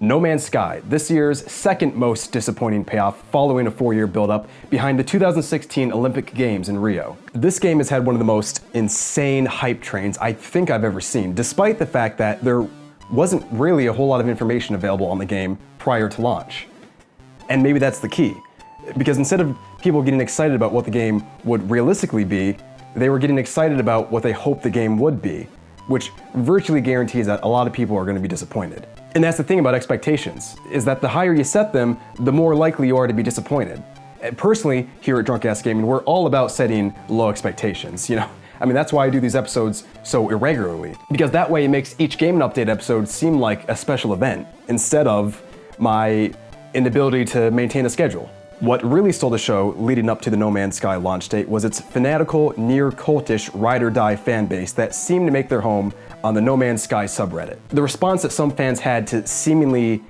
No Man's Sky, this year's second most disappointing payoff following a 4-year build-up behind the 2016 Olympic Games in Rio. This game has had one of the most insane hype trains I think I've ever seen, despite the fact that there wasn't really a whole lot of information available on the game prior to launch. And maybe that's the key, because instead of people getting excited about what the game would realistically be, they were getting excited about what they hoped the game would be, which virtually guarantees that a lot of people are going to be disappointed. And that's the thing about expectations, is that the higher you set them, the more likely you are to be disappointed. Personally, here at Drunk Ass Gaming, we're all about setting low expectations, you know? I mean, that's why I do these episodes so irregularly, because that way it makes each Game Update episode seem like a special event, instead of my inability to maintain a schedule. What really stole the show leading up to the No Man's Sky launch date was its fanatical, near-cultish ride or die fan base that seemed to make their home on the No Man's Sky subreddit. The response that some fans had to seemingly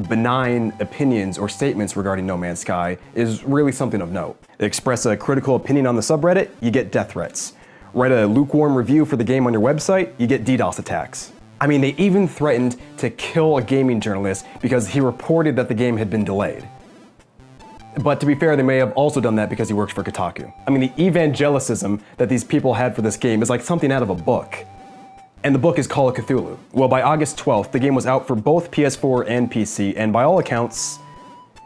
benign opinions or statements regarding No Man's Sky is really something of note. Express a critical opinion on the subreddit, you get death threats. Write a lukewarm review for the game on your website, you get DDoS attacks. I mean, they even threatened to kill a gaming journalist because he reported that the game had been delayed. But to be fair, they may have also done that because he worked for Kotaku. I mean, the evangelicism that these people had for this game is like something out of a book. And the book is Call of Cthulhu. Well, by August 12th, the game was out for both PS4 and PC, and by all accounts,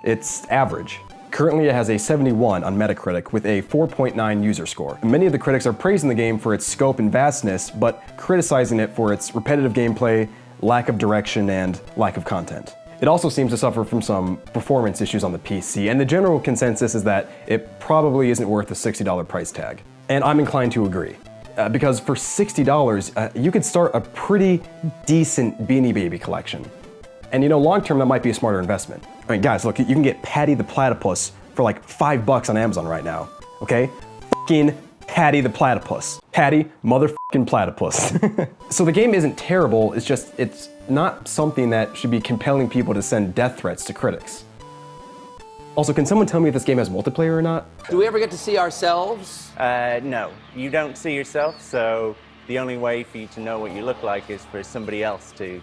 it's average. Currently, it has a 71 on Metacritic with a 4.9 user score. Many of the critics are praising the game for its scope and vastness, but criticizing it for its repetitive gameplay, lack of direction, and lack of content. It also seems to suffer from some performance issues on the PC, and the general consensus is that it probably isn't worth the $60 price tag. And I'm inclined to agree. Because for $60, you could start a pretty decent Beanie Baby collection. And you know, long term, that might be a smarter investment. I mean, guys, look, you can get Patty the Platypus for like $5 on Amazon right now, okay? Fucking Patty the Platypus. Patty motherfucking Platypus. So the game isn't terrible, it's not something that should be compelling people to send death threats to critics. Also, can someone tell me if this game has multiplayer or not? Do we ever get to see ourselves? No, you don't see yourself, so the only way for you to know what you look like is for somebody else to,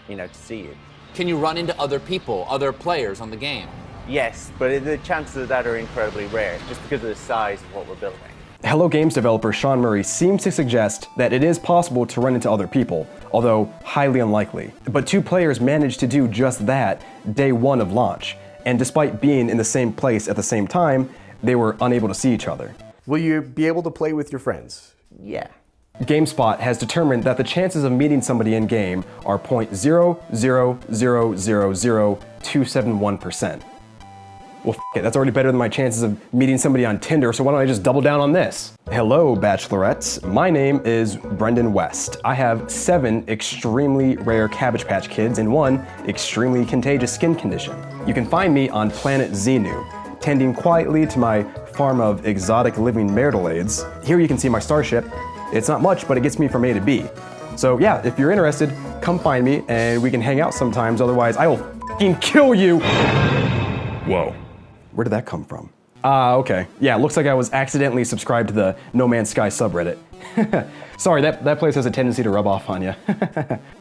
to see you. Can you run into other people, other players on the game? Yes, but the chances of that are incredibly rare, just because of the size of what we're building. Hello Games developer Sean Murray seems to suggest that it is possible to run into other people, although highly unlikely. But 2 players managed to do just that day 1 of launch, and despite being in the same place at the same time, they were unable to see each other. Will you be able to play with your friends? Yeah. GameSpot has determined that the chances of meeting somebody in-game are 0.0000271%. Well, f it, that's already better than my chances of meeting somebody on Tinder, so why don't I just double down on this? Hello, bachelorettes. My name is Brendan West. I have 7 extremely rare Cabbage Patch Kids and 1 extremely contagious skin condition. You can find me on planet Xenu, tending quietly to my farm of exotic living Myrtleids. Here you can see my starship. It's not much, but it gets me from A to B. So yeah, if you're interested, come find me and we can hang out sometimes, otherwise I will f***ing kill you! Whoa. Where did that come from? Okay. Yeah, looks like I was accidentally subscribed to the No Man's Sky subreddit. Sorry, that place has a tendency to rub off on you.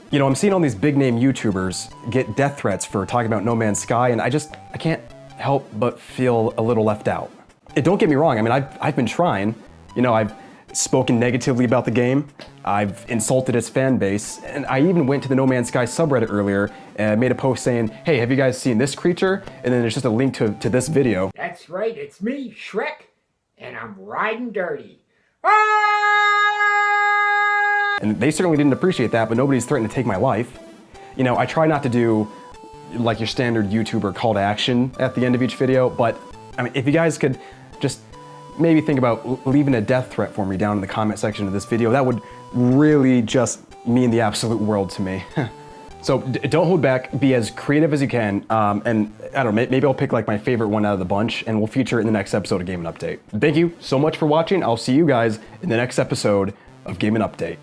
You know, I'm seeing all these big name YouTubers get death threats for talking about No Man's Sky, and I can't help but feel a little left out. Don't get me wrong, I mean, I've been trying. You know, I've spoken negatively about the game, I've insulted its fan base, and I even went to the No Man's Sky subreddit earlier and made a post saying, hey, have you guys seen this creature? And then there's just a link to this video. That's right, it's me, Shrek, and I'm riding dirty. And they certainly didn't appreciate that, but nobody's threatened to take my life. You know, I try not to do like your standard YouTuber call to action at the end of each video, but I mean, if you guys could just maybe think about leaving a death threat for me down in the comment section of this video, that would really just mean the absolute world to me. So don't hold back, be as creative as you can, and I don't know, maybe I'll pick like my favorite one out of the bunch and we'll feature it in the next episode of Game & Update. Thank you so much for watching. I'll see you guys in the next episode of Game & Update.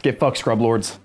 Get fucked, scrub lords.